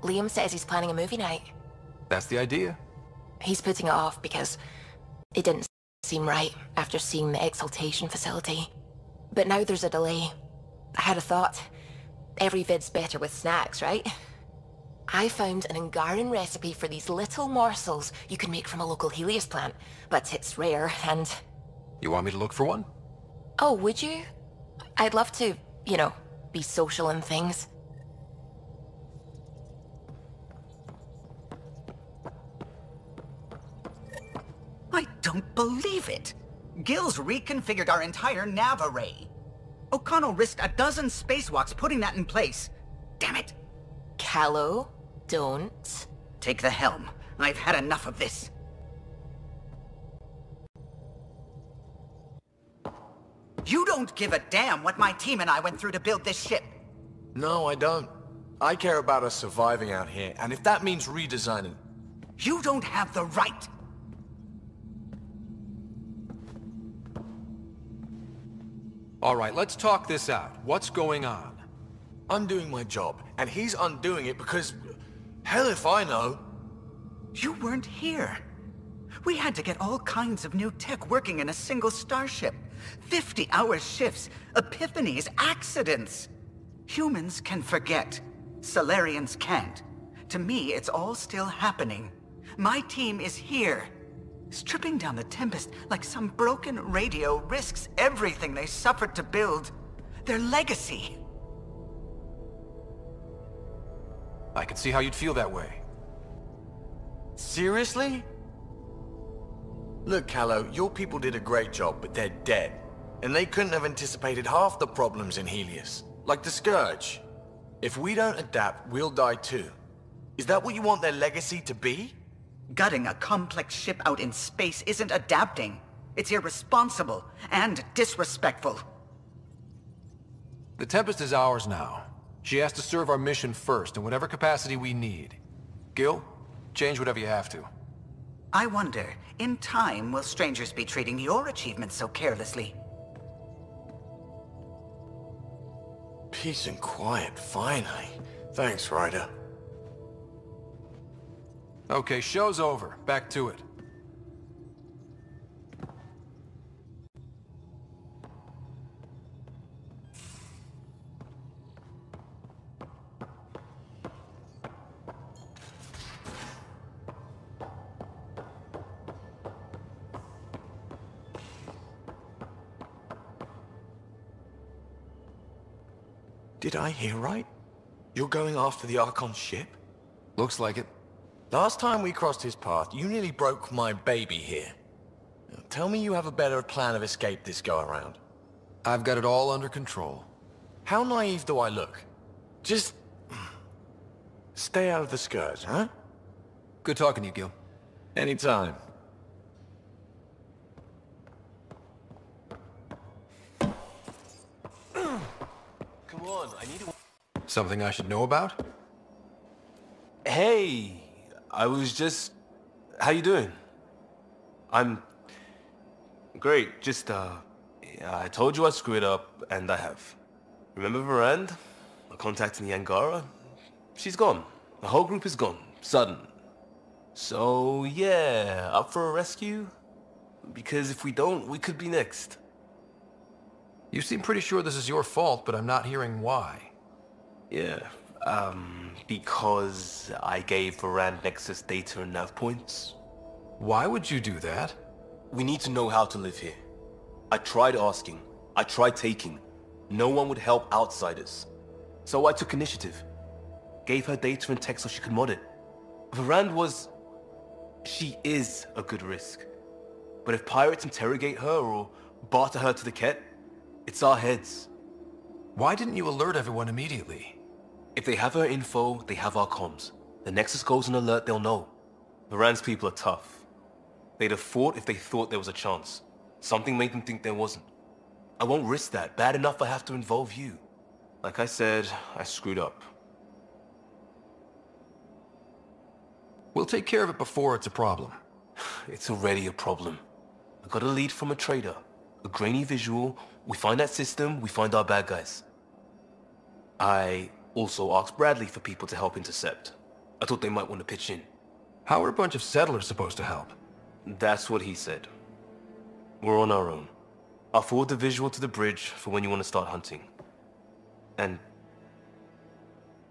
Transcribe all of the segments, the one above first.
Liam says he's planning a movie night. That's the idea. He's putting it off because it didn't seem right after seeing the exaltation facility. But now there's a delay. I had a thought. Every vid's better with snacks, right? I found an Angaran recipe for these little morsels you can make from a local Helios plant, but it's rare and... You want me to look for one? Oh, would you? I'd love to, you know, be social and things. I don't believe it! Gil's reconfigured our entire nav array. O'Connell risked a dozen spacewalks putting that in place. Damn it! Callow, don't. Take the helm. I've had enough of this. You don't give a damn what my team and I went through to build this ship. No, I don't. I care about us surviving out here, and if that means redesigning... You don't have the right! All right, let's talk this out. What's going on? I'm doing my job, and he's undoing it because... Hell if I know. You weren't here. We had to get all kinds of new tech working in a single starship. 50-hour shifts, epiphanies, accidents. Humans can forget. Solarians can't. To me, it's all still happening. My team is here. Stripping down the Tempest like some broken radio risks everything they suffered to build. Their legacy. I can see how you'd feel that way. Seriously? Look, Callow, your people did a great job, but they're dead. And they couldn't have anticipated half the problems in Helios. Like the Scourge. If we don't adapt, we'll die too. Is that what you want their legacy to be? Gutting a complex ship out in space isn't adapting. It's irresponsible and disrespectful. The Tempest is ours now. She has to serve our mission first in whatever capacity we need. Gil, change whatever you have to. I wonder, in time, will strangers be treating your achievements so carelessly? Peace and quiet, finally. Thanks, Ryder. Okay, show's over. Back to it. Did I hear right? You're going after the Archon's ship? Looks like it. Last time we crossed his path, you nearly broke my baby here. Now, tell me you have a better plan of escape this go-around. I've got it all under control. How naive do I look? Just... stay out of the Scourge, huh? Good talking to you, Gil. Anytime. Come on, I need to... Something I should know about? Hey, I was just... How you doing? I'm... Great, just, yeah, I told you I'd screw it up, and I have. Remember Verand? I contacted the Angara? She's gone. The whole group is gone. Sudden. So, yeah, up for a rescue? Because if we don't, we could be next. You seem pretty sure this is your fault, but I'm not hearing why. Yeah, because I gave Verand Nexus data and nav points. Why would you do that? We need to know how to live here. I tried asking. I tried taking. No one would help outsiders. So I took initiative. Gave her data and tech so she could mod it. Verand was... She is a good risk. But if pirates interrogate her or barter her to the Ket, it's our heads. Why didn't you alert everyone immediately? If they have her info, they have our comms. The Nexus goes on alert, they'll know. Verand's people are tough. They'd have fought if they thought there was a chance. Something made them think there wasn't. I won't risk that. Bad enough I have to involve you. Like I said, I screwed up. We'll take care of it before it's a problem. It's already a problem. I got a lead from a trader. A grainy visual. We find that system, we find our bad guys. I also asked Bradley for people to help intercept. I thought they might want to pitch in. How are a bunch of settlers supposed to help? That's what he said. We're on our own. I'll forward the visual to the bridge for when you want to start hunting. And...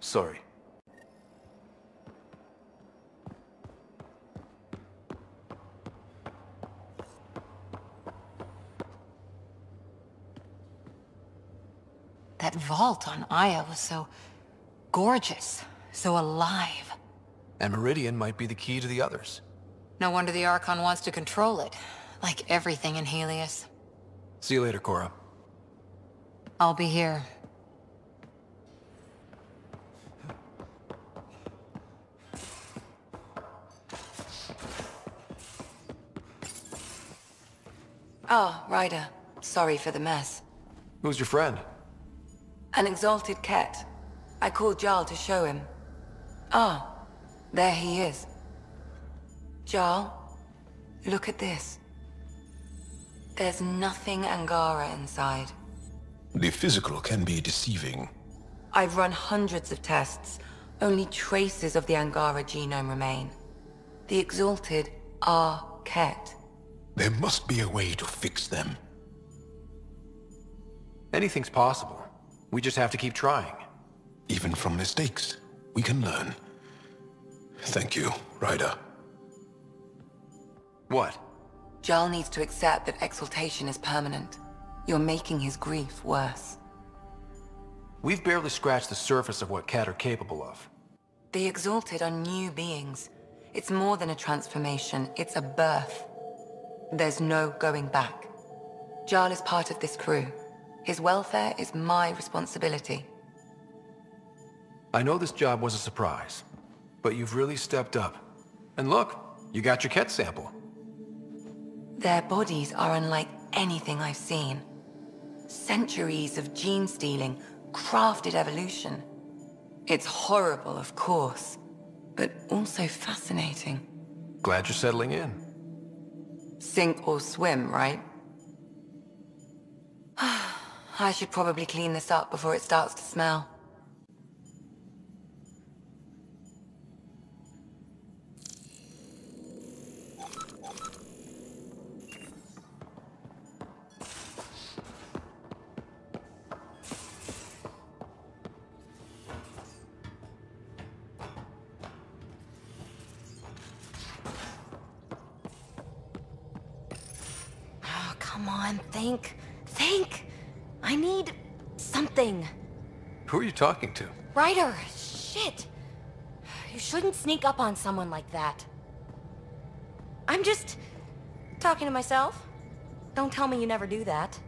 sorry. That vault on Aya was so gorgeous, so alive. And Meridian might be the key to the others. No wonder the Archon wants to control it, like everything in Helios. See you later, Cora. I'll be here. Oh, Ryder. Sorry for the mess. Who's your friend? An exalted cat. I called Jarl to show him. Ah, there he is. Jarl, look at this. There's nothing Angara inside. The physical can be deceiving. I've run hundreds of tests. Only traces of the Angara genome remain. The exalted are Ket. There must be a way to fix them. Anything's possible. We just have to keep trying. Even from mistakes, we can learn. Thank you, Ryder. What? Jarl needs to accept that exaltation is permanent. You're making his grief worse. We've barely scratched the surface of what Ket are capable of. The exalted are new beings. It's more than a transformation, it's a birth. There's no going back. Jarl is part of this crew. His welfare is my responsibility. I know this job was a surprise, but you've really stepped up. And look, you got your Ket sample. Their bodies are unlike anything I've seen. Centuries of gene stealing, crafted evolution. It's horrible, of course, but also fascinating. Glad you're settling in. Sink or swim, right? I should probably clean this up before it starts to smell. Oh, come on, think. I need something. Who are you talking to? Ryder, shit. You shouldn't sneak up on someone like that. I'm just talking to myself. Don't tell me you never do that.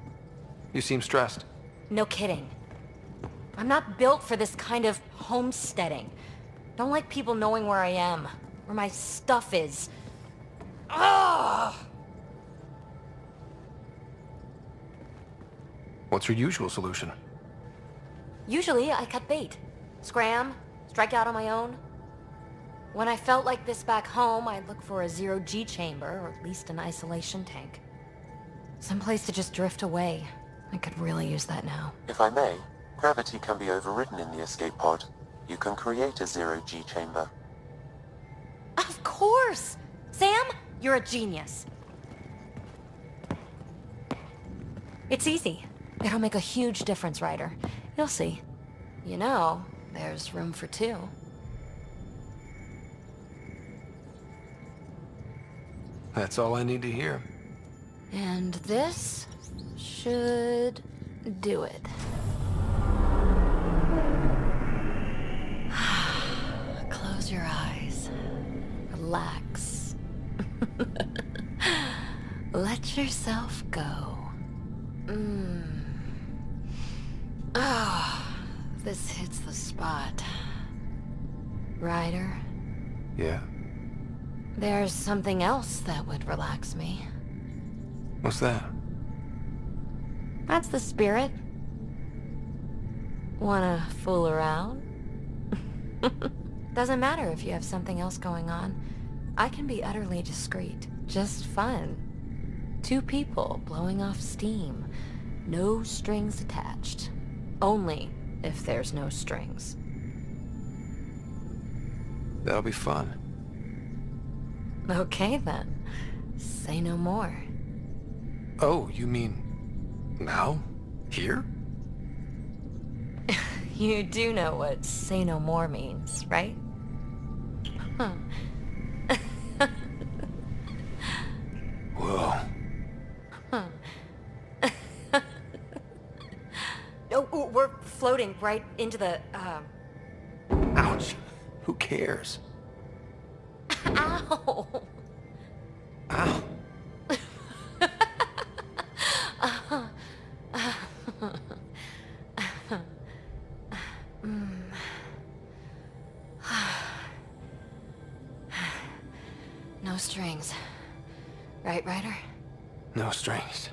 You seem stressed. No kidding. I'm not built for this kind of homesteading. Don't like people knowing where I am, where my stuff is. Ugh! What's your usual solution? Usually, I cut bait. Scram, strike out on my own. When I felt like this back home, I'd look for a zero-G chamber, or at least an isolation tank. Someplace to just drift away. I could really use that now. If I may, gravity can be overridden in the escape pod. You can create a zero-G chamber. Of course! Sam, you're a genius. It's easy. It'll make a huge difference, Ryder. You'll see. You know, there's room for two. That's all I need to hear. And this should do it. Close your eyes. Relax. Let yourself go. Oh, this hits the spot. Ryder, Yeah. there's something else that would relax me. What's that? That's the spirit. Wanna fool around? Doesn't matter if you have something else going on. I can be utterly discreet. Just fun. Two people blowing off steam. No strings attached. Only if there's no strings. That'll be fun. Okay then. Say no more. Oh, you mean... now? Here? You do know what say no more means, right? Huh. Whoa. Huh. Oh, we're floating right into the, Ouch. Who cares? Ow! Ow. No strings. Right, Ryder? No strings.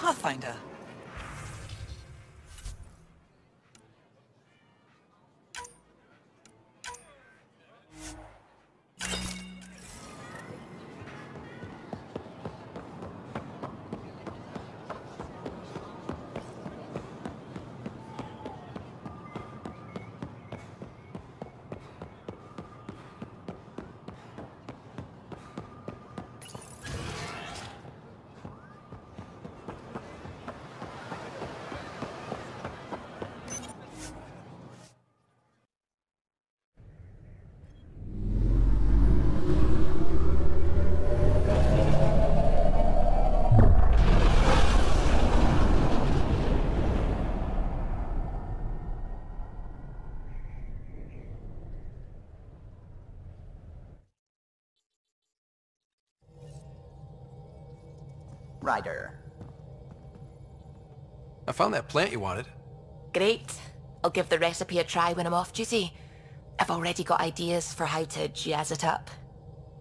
Pathfinder. Ryder. I found that plant you wanted. Great. I'll give the recipe a try when I'm off duty. I've already got ideas for how to jazz it up.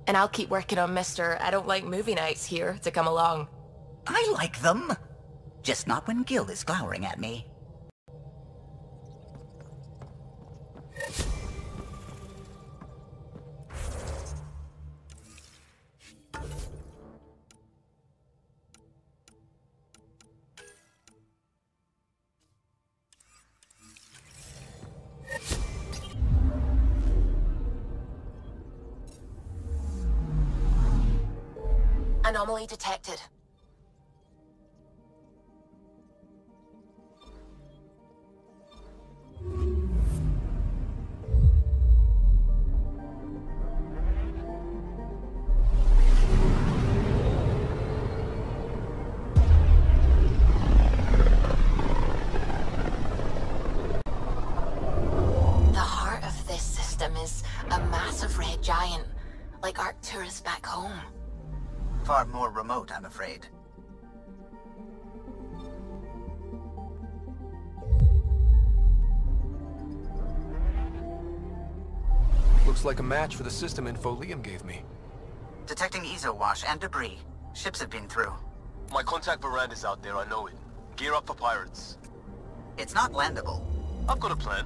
And I'll keep working on Mr. I don't like movie nights here to come along. I like them. Just not when Gil is glowering at me. Anomaly detected. The heart of this system is a massive red giant, like Arcturus back home. Far more remote, I'm afraid. Looks like a match for the system info Liam gave me. Detecting ezo wash and debris. Ships have been through. My contact Veranda's out there, I know it. Gear up for pirates. It's not landable. I've got a plan.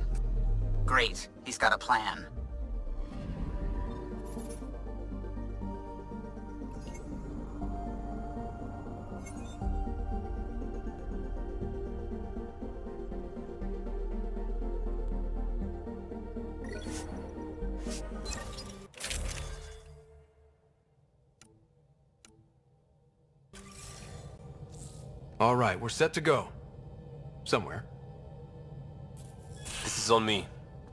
Great. He's got a plan. All right, we're set to go. Somewhere. This is on me.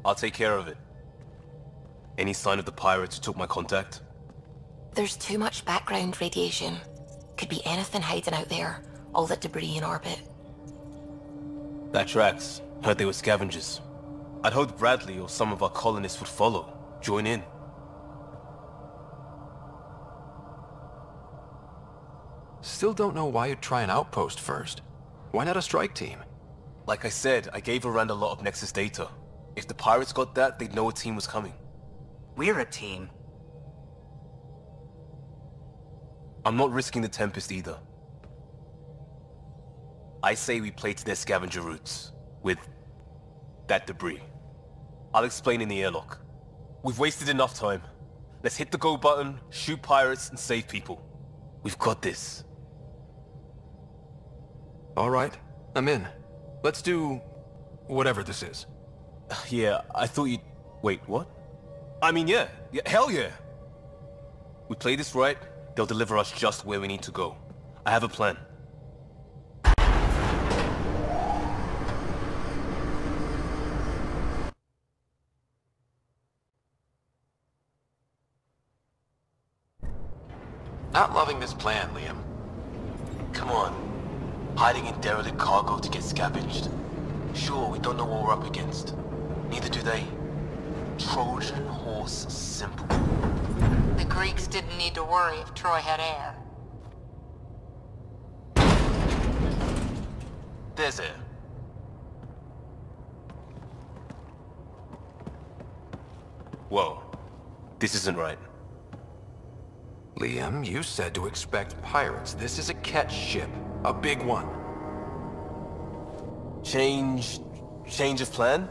I'll take care of it. Any sign of the pirates who took my contact? There's too much background radiation. Could be anything hiding out there. All that debris in orbit. That tracks. Heard they were scavengers. I'd hoped Bradley or some of our colonists would follow. Join in. Still don't know why you'd try an outpost first. Why not a strike team? Like I said, I gave Rand a lot of Nexus data. If the pirates got that, they'd know a team was coming. We're a team. I'm not risking the Tempest either. I say we play to their scavenger routes. With that debris. I'll explain in the airlock. We've wasted enough time. Let's hit the go button, shoot pirates, and save people. We've got this. All right, I'm in. Let's do whatever this is. Yeah, I thought you'd... Wait, what? I mean, yeah, hell yeah! We play this right, they'll deliver us just where we need to go. I have a plan. Not loving this plan, Liam. Come on. Hiding in derelict cargo to get scavenged. Sure, we don't know what we're up against. Neither do they. Trojan horse simple. The Greeks didn't need to worry if Troy had air. There's air. Whoa. This isn't right. Liam, you said to expect pirates. This is a catch ship. A big one. Change of plan?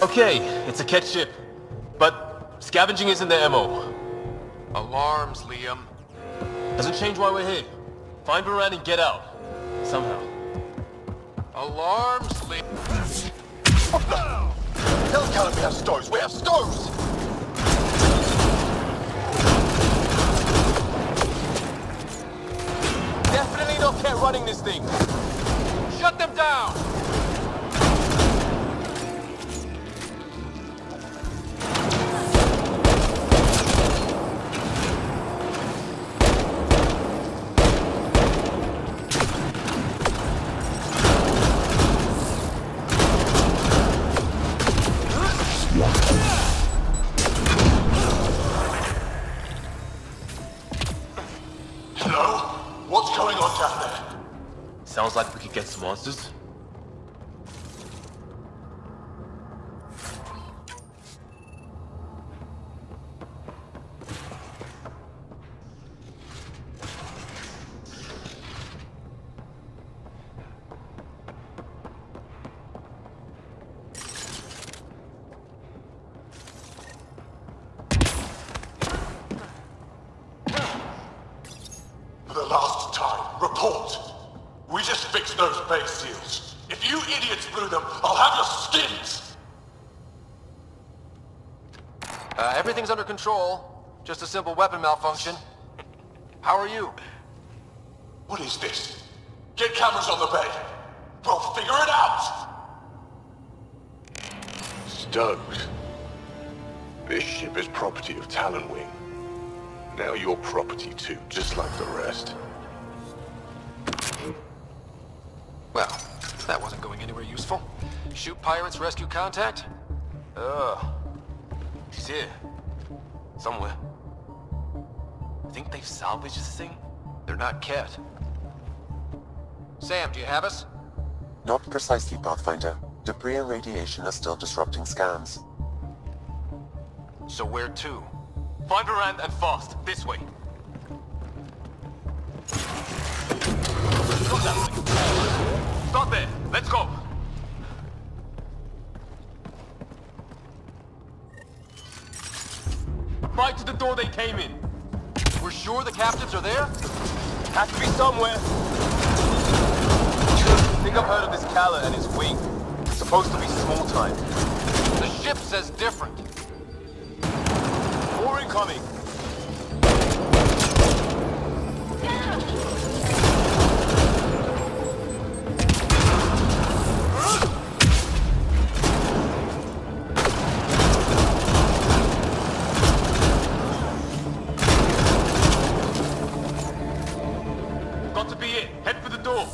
Okay, it's a catch ship. But scavenging isn't their MO. Alarms, Liam. Doesn't change why we're here. Find Baran and get out. Somehow. Alarms, Liam. Tell Callum we have stoves. We have stoves! Definitely not Cat running this thing. Shut them down! Sounds like we could get some answers. For the last time, report! We just fixed those base seals. If you idiots blew them, I'll have your skins! Everything's under control. Just a simple weapon malfunction. How are you? What is this? Get cameras on the bay. We'll figure it out! Stoked. This ship is property of Talonwing. Now you're property too, just like the rest. Well, that wasn't going anywhere useful. Shoot pirates, rescue contact? She's here. Somewhere. Think they've salvaged this thing? They're not Ket. Sam, do you have us? Not precisely, Pathfinder. Debris and radiation are still disrupting scans. So where to? Find Baran and fast. This way. door they came in. We're sure the captives are there? Has to be somewhere. I think I've heard of this Calla and his wing. It's supposed to be small time. The ship says different. More incoming. Got to be it. Head for the door.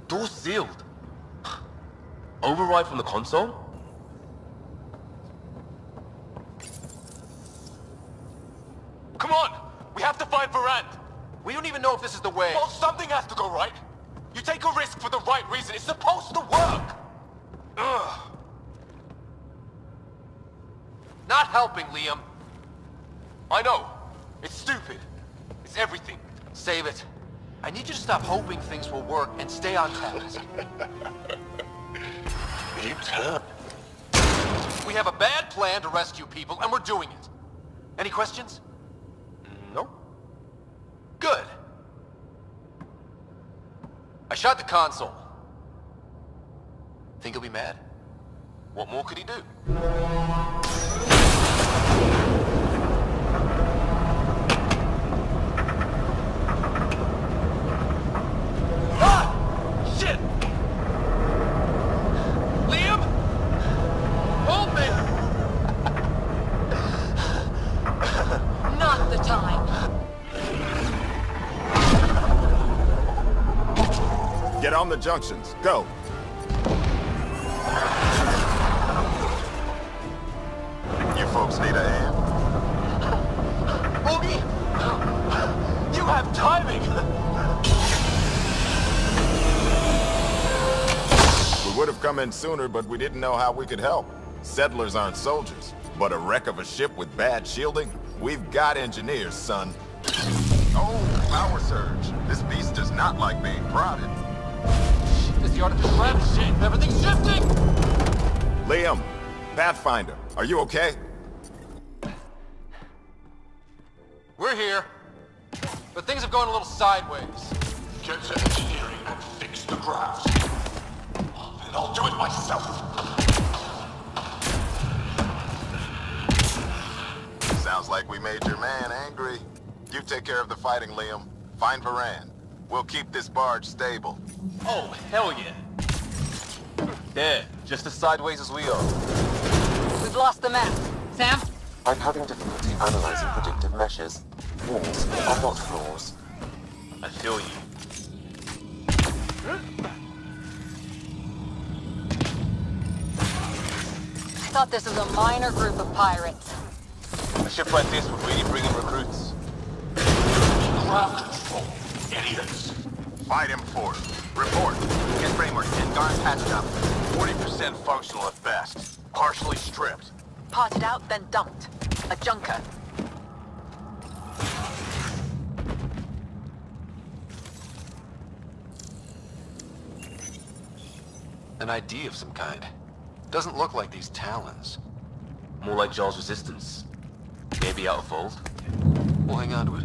Door sealed. Override from the console? Come on! We have to find Varand! We don't even know if this is the way. Well, something has to go right. You take a risk for the right reason. It's supposed to work. Ugh. Not helping, Liam. I know. It's stupid. It's everything. Save it. I need you to stop hoping things will work and stay on task. You turn. We have a bad plan to rescue people, and we're doing it. Any questions? No. Good. I shot the console. Think he'll be mad? What more could he do? Shit! Liam? Hold me! Not the time. Get on the junctions. Go. You folks need a hand? Boogie! You have timing! We would have come in sooner, but we didn't know how we could help. Settlers aren't soldiers, but a wreck of a ship with bad shielding? We've got engineers, son. Oh, power surge. This beast does not like being prodded. Is the artificial ramp shit? Everything's shifting! Liam, Pathfinder, are you okay? We're here. But things have gone a little sideways. Get to engineering and fix the graphs. And I'll do it myself. Sounds like we made your man angry. You take care of the fighting, Liam. Find Varand. We'll keep this barge stable. Oh, hell yeah. There, just as sideways as we are. We've lost the map. Sam? I'm having difficulty analyzing predictive meshes. Walls are not floors. I feel you. Thought this was a minor group of pirates. A ship like this would really bring in recruits. Ground control, idiots. Fight him for it. Report. Get framework 10 guards patched up. 40% functional at best. Partially stripped. Parted out, then dumped. A junker. An ID of some kind. Doesn't look like these Talons. More like Jaws' resistance. Maybe out of fold. We'll hang on to it.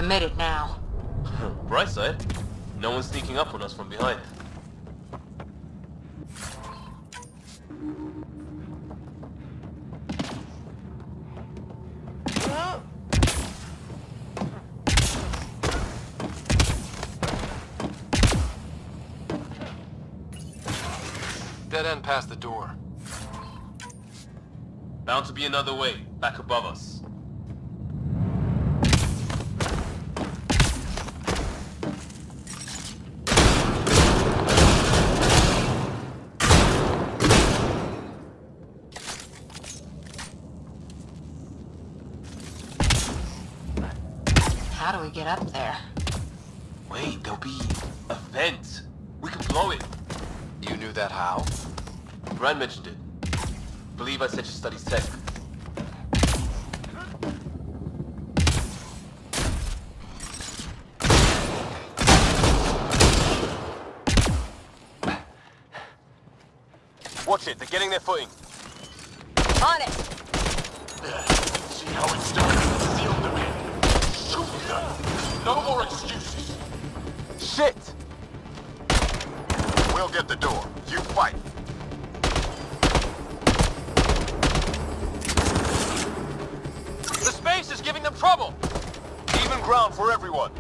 committed now. Bright side, no one's sneaking up on us from behind. Dead end past the door. Bound to be another way, back above us. How do we get up there? Wait, there'll be a vent. We can blow it. You knew that how? Rand mentioned it. Believe I said she studies tech. Watch it, they're getting their footing. On it! See how it's done? Seal them in. Shoot them. No more excuses. Shit! We'll get the door. You fight. The space is giving them trouble! Even ground for everyone.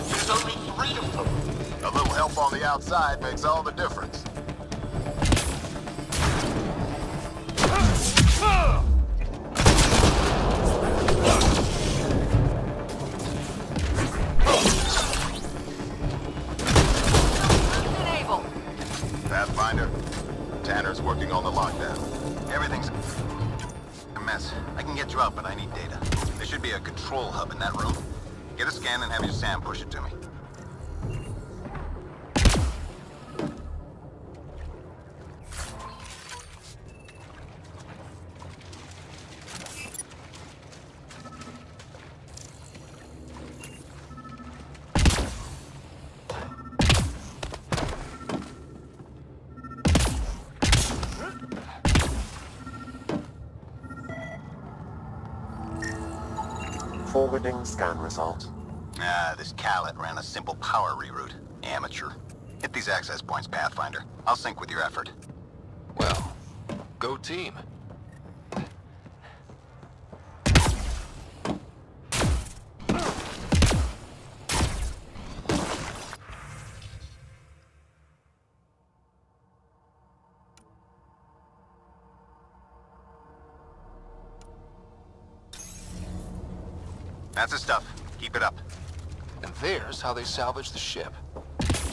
There's only 3 of them. A little help on the outside makes all the difference. Pathfinder, Tanner's working on the lockdown. Everything's a mess. I can get you out, but I need data. There should be a control hub in that room. Get a scan and have your Sam push it to me. Forwarding scan result. This Khaled ran a simple power reroute. Amateur. Hit these access points, Pathfinder. I'll sync with your effort. Well, go team. That's the stuff. Keep it up. And there's how they salvaged the ship.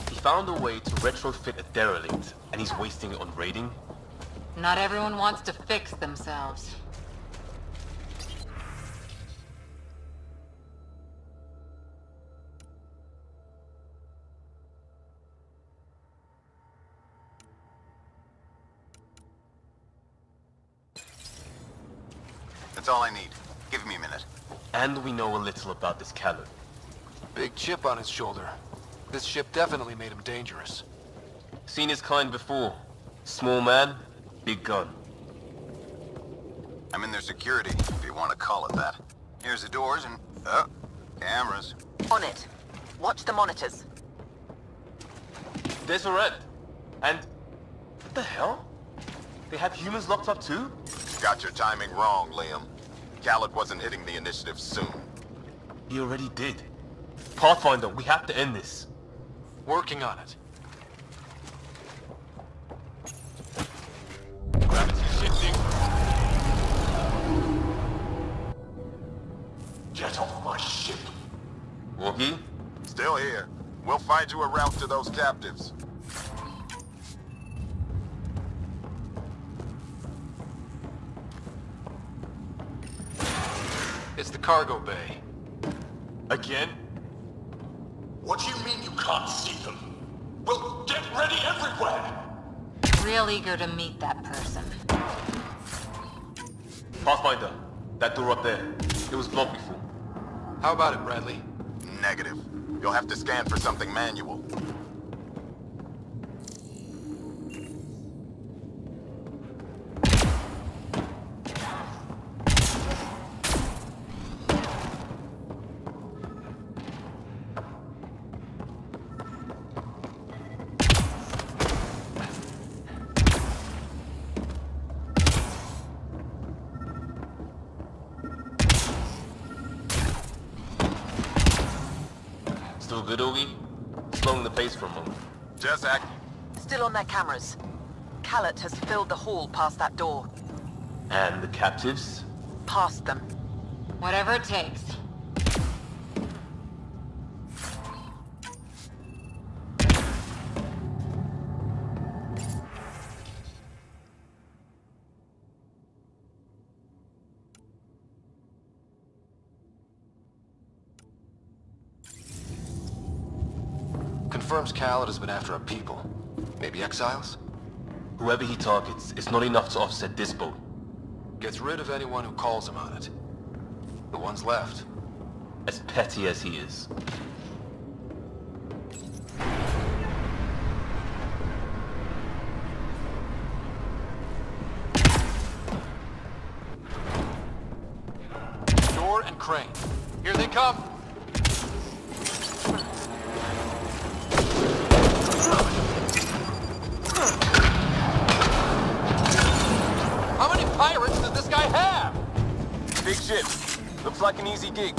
He found a way to retrofit a derelict, and he's wasting it on raiding. Not everyone wants to fix themselves. That's all I need. Give me a minute. And we know a little about this Khaled. Big chip on his shoulder. This ship definitely made him dangerous. Seen his kind before. Small man, big gun. I'm in their security, if you want to call it that. Here's the doors and... oh, cameras. On it. Watch the monitors. There's a red. And... what the hell? They have humans locked up too? Got your timing wrong, Liam. Khaled wasn't hitting the initiative soon. He already did. Pathfinder, we have to end this. Working on it. Gravity shifting. Get off my ship. Wookie? Still here. We'll find you a route to those captives. It's the cargo bay. Again? What do you mean you can't see them? Well, get ready everywhere! Real eager to meet that person. Pathfinder, that door up there. It was blocked before. How about it, Bradley? Negative. You'll have to scan for something manual. Still good, Oogie? Slowing the pace for a moment. Just act. Still on their cameras. Callet has filled the hall past that door. And the captives? Past them. Whatever it takes. Confirms Callet has been after our people. Maybe exiles? Whoever he targets, it's not enough to offset this boat. Gets rid of anyone who calls him on it. The ones left. As petty as he is. Door and crane. Here they come! How many pirates does this guy have? Big ship. Looks like an easy gig.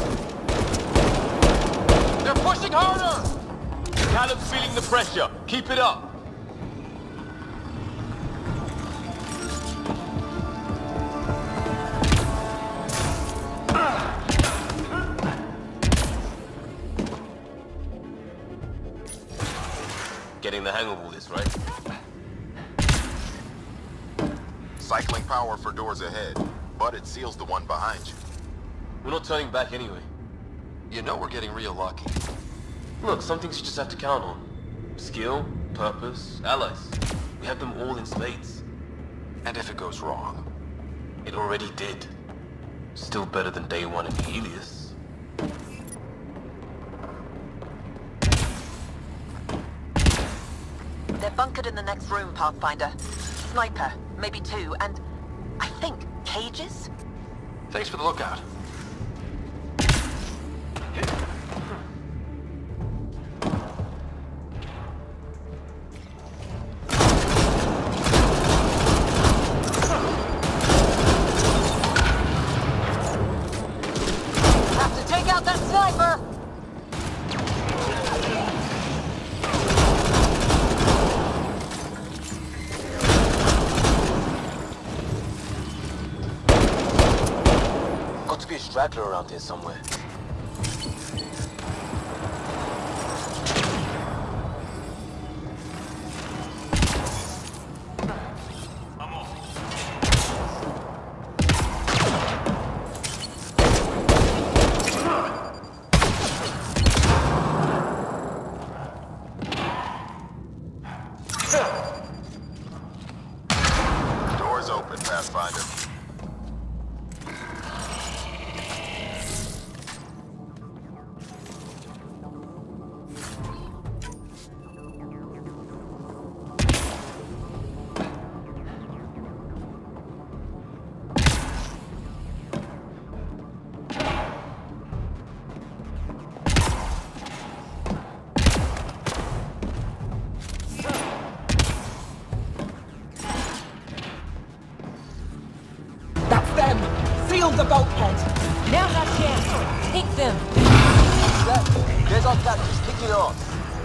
They're pushing harder! Caleb's feeling the pressure. Keep it up. Getting the hang of all this, right? Cycling power for doors ahead, but it seals the one behind you. We're not turning back anyway. You know we're getting real lucky. Look, some things you just have to count on. Skill, purpose, allies. We have them all in spades. And if it goes wrong? It already did. Still better than day one in Helios. They're bunkered in the next room, Pathfinder. Sniper, maybe two, and I think cages? Thanks for the lookout. Have to take out that sniper! Got to be a straggler around here somewhere. Doors open, Pathfinder. That's them! Seal the bulkhead! Now's our chance! Hit them! There's our captors kicking on.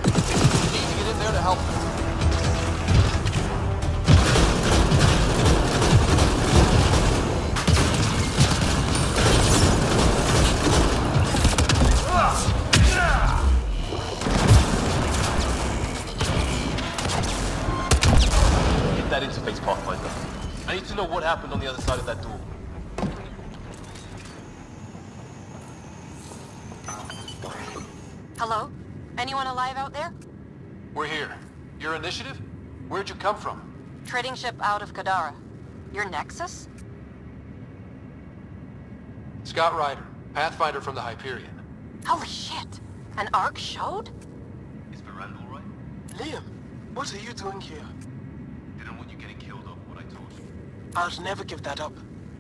We need to get in there to help them. Hit that interface, Pathfinder. I need to know what happened on the other side of that door. Hello? Anyone alive out there? We're here. Your initiative? Where'd you come from? Trading ship out of Kadara. Your Nexus? Scott Ryder, Pathfinder from the Hyperion. Holy shit! An arc showed? Is Miranda all right? Liam, what are you doing here? Didn't want you getting killed over what I told you. I'll never give that up.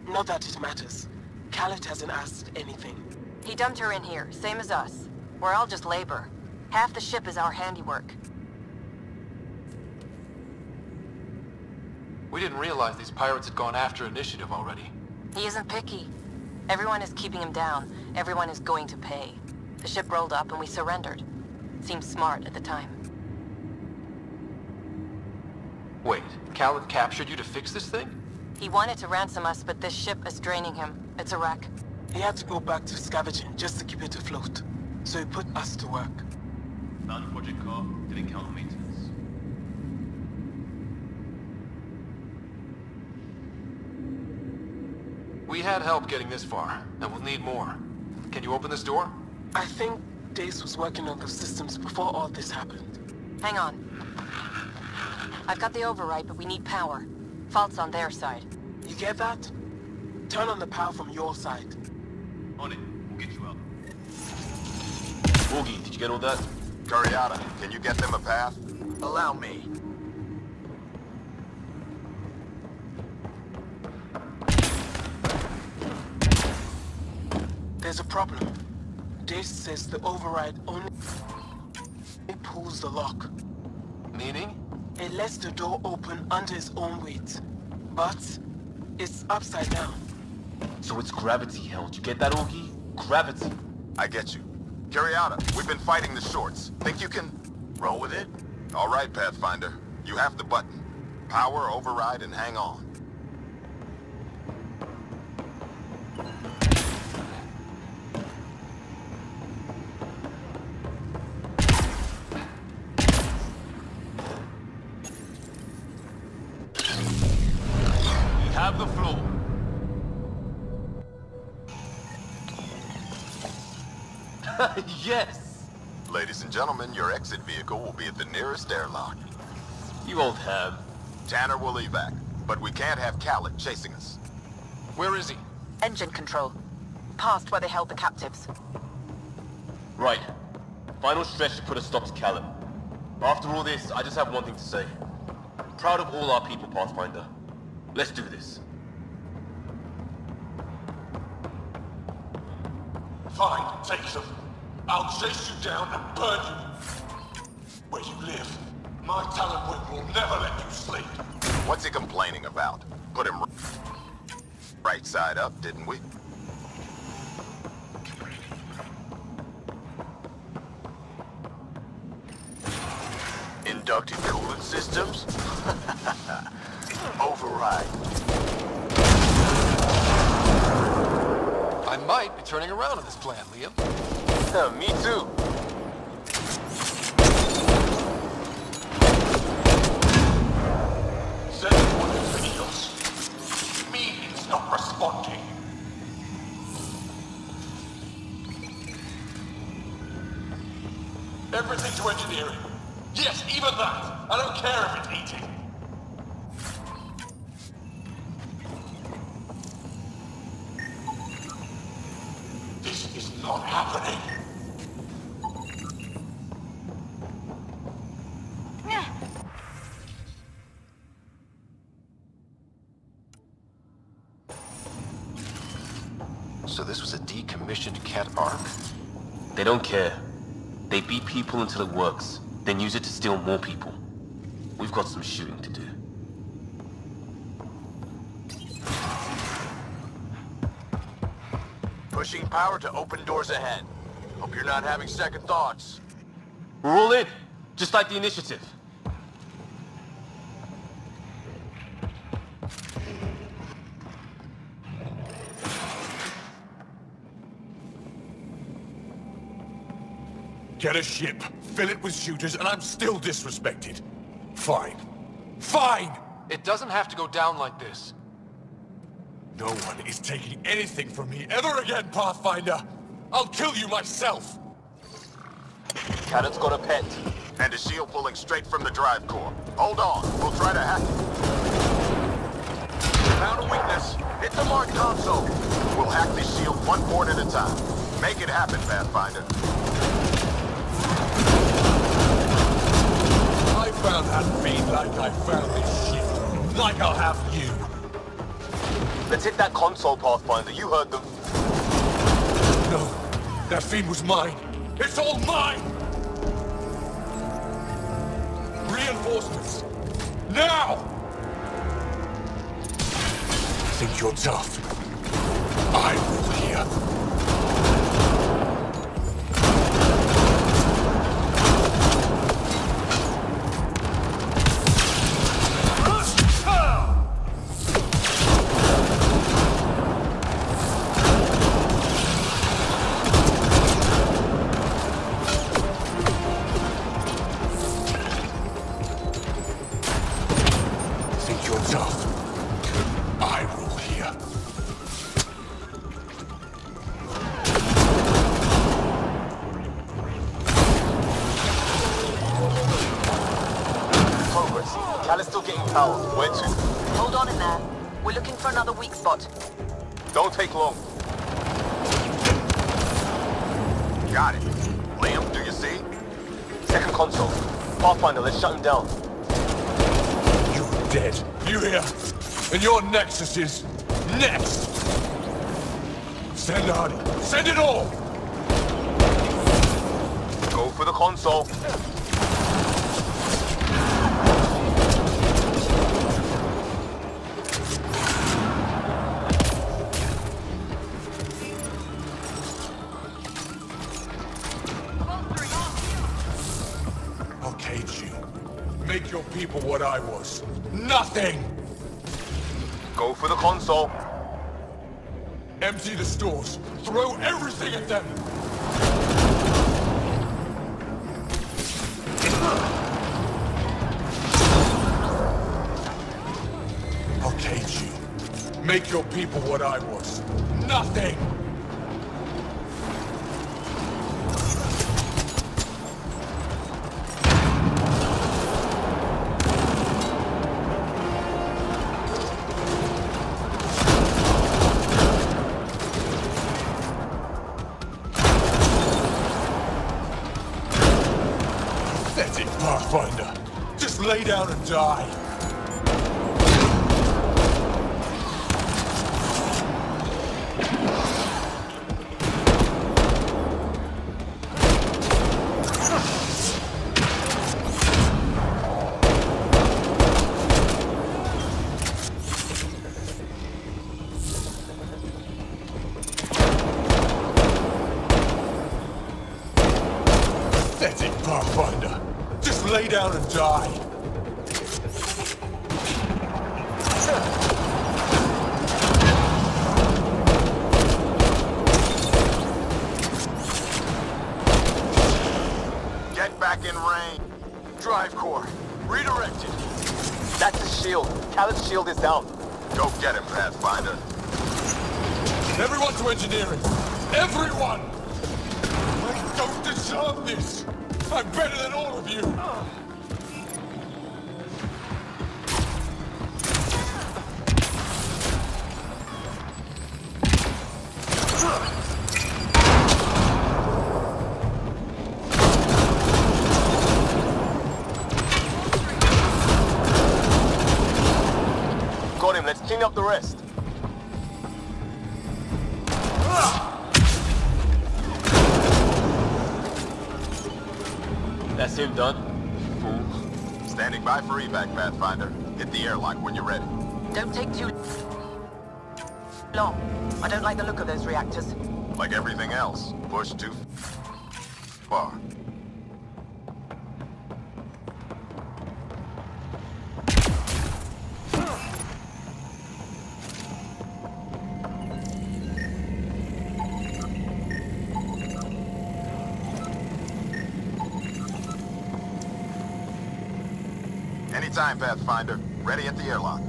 Not that it matters. Khaled hasn't asked anything. He dumped her in here, same as us. We're all just labor. Half the ship is our handiwork. We didn't realize these pirates had gone after Initiative already. He isn't picky. Everyone is keeping him down. Everyone is going to pay. The ship rolled up and we surrendered. Seemed smart at the time. Wait, Khaled captured you to fix this thing? He wanted to ransom us, but this ship is draining him. It's a wreck. He had to go back to scavenging just to keep it afloat. So he put us to work. Found a project car, didn't count on maintenance. We had help getting this far, and we'll need more. Can you open this door? I think Dace was working on those systems before all this happened. Hang on. I've got the override, but we need power. Fault's on their side. You get that? Turn on the power from your side. On it. We'll get you out. Augie, did you get all that? Curiata, can you get them a path? Allow me. There's a problem. Dace says the override only pulls the lock. Meaning? It lets the door open under its own weight. But it's upside down. So it's gravity held. You get that, Augie? Gravity. I get you. Curiata, we've been fighting the shorts. Think you can roll with it? All right, Pathfinder. You have the button. Power, override, and hang on. Have the floor. Yes! Ladies and gentlemen, your exit vehicle will be at the nearest airlock. You old ham. Tanner will evac, but we can't have Khaled chasing us. Where is he? Engine control. Past where they held the captives. Right. Final stretch to put a stop to Khaled. After all this, I just have one thing to say. Proud of all our people, Pathfinder. Let's do this. Fine, take them. I'll chase you down and burn you where you live. My talent will never let you sleep. What's he complaining about? Put him right side up, didn't we? Inducted coolant systems? Override. I might be turning around on this plan, Liam. Yeah, me too. Send what it feels. Means not responding. Everything to engineering. Yes, even that. I don't care if it's eating. This is not happening. So this was a decommissioned cat arc? They don't care. They beat people until it works, then use it to steal more people. We've got some shooting to do. Pushing power to open doors ahead. Hope you're not having second thoughts. We're all in, just like the initiative. Get a ship, fill it with shooters, and I'm still disrespected. Fine. Fine! It doesn't have to go down like this. No one is taking anything from me ever again, Pathfinder! I'll kill you myself! Cannon's got a pet. And a shield pulling straight from the drive core. Hold on, we'll try to hack it. Found a weakness. Hit the mark console. We'll hack this shield one port at a time. Make it happen, Pathfinder. I found that fiend like I found this ship. Like I'll have you. Let's hit that console, Pathfinder. You heard them. No, that fiend was mine. It's all mine! Reinforcements! Now! Think you're tough? I rule here. Where to? Hold on in there. We're looking for another weak spot. Don't take long. Got it. Liam, do you see? Second console. Pathfinder, let's shut him down. You're dead. You hear? And your Nexus is next. Send Artie. Send it all! Go for the console. Make your people what I was. Nothing! Go for the console. Empty the stores. Throw everything at them! I'll cage you. Make your people what I was. Nothing! Pathfinder, just lay down and die. Pathetic Pathfinder. Just lay down and die. Get back in range. Drive core. Redirected. That's his shield. Khaled's shield is down. Go get him, Pathfinder. Everyone to engineering. Everyone! I don't deserve this. I'm better than all of you! Got him, let's clean up the rest. That's him done. Fool. Standing by for evac, Pathfinder. Hit the airlock when you're ready. Don't take too long. I don't like the look of those reactors. Like everything else, push too far. Anytime, Pathfinder. Ready at the airlock.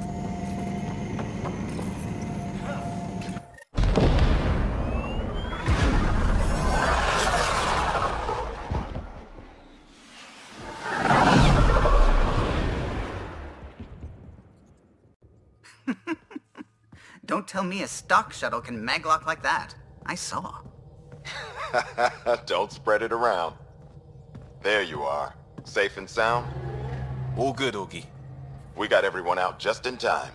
Don't tell me a stock shuttle can maglock like that. I saw. Don't spread it around. There you are. Safe and sound? All good, Augie. We got everyone out just in time.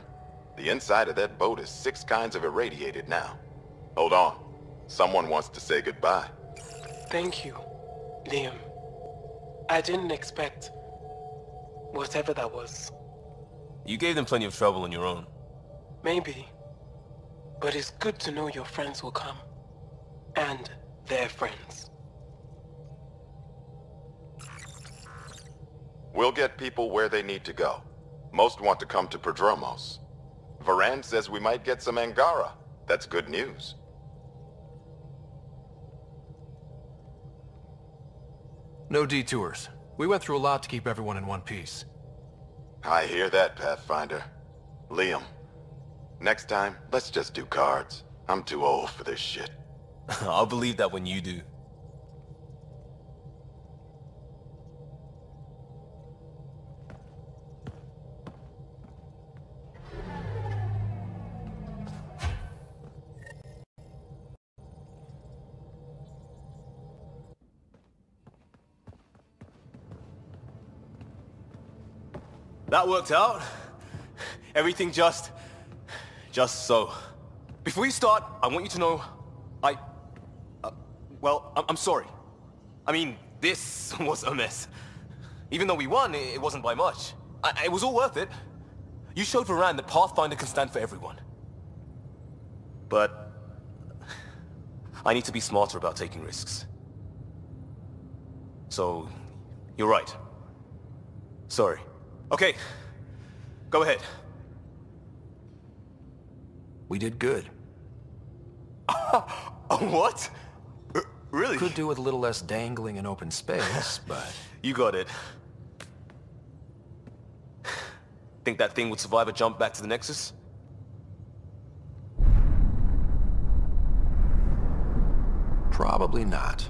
The inside of that boat is 6 kinds of irradiated now. Hold on. Someone wants to say goodbye. Thank you, Liam. I didn't expect whatever that was. You gave them plenty of trouble on your own. Maybe. But it's good to know your friends will come. And their friends. We'll get people where they need to go. Most want to come to Podremos. Varane says we might get some Angara. That's good news. No detours. We went through a lot to keep everyone in one piece. I hear that, Pathfinder. Liam, next time, let's just do cards. I'm too old for this shit. I'll believe that when you do. That worked out. Everything just so. Before you start, I want you to know, I'm sorry. I mean, this was a mess. Even though we won, it wasn't by much. It was all worth it. You showed Varane that Pathfinder can stand for everyone. But I need to be smarter about taking risks. So, you're right. Sorry. Okay, go ahead. We did good. What? Really? Could do with a little less dangling in open space, but... You got it. Think that thing would survive a jump back to the Nexus? Probably not.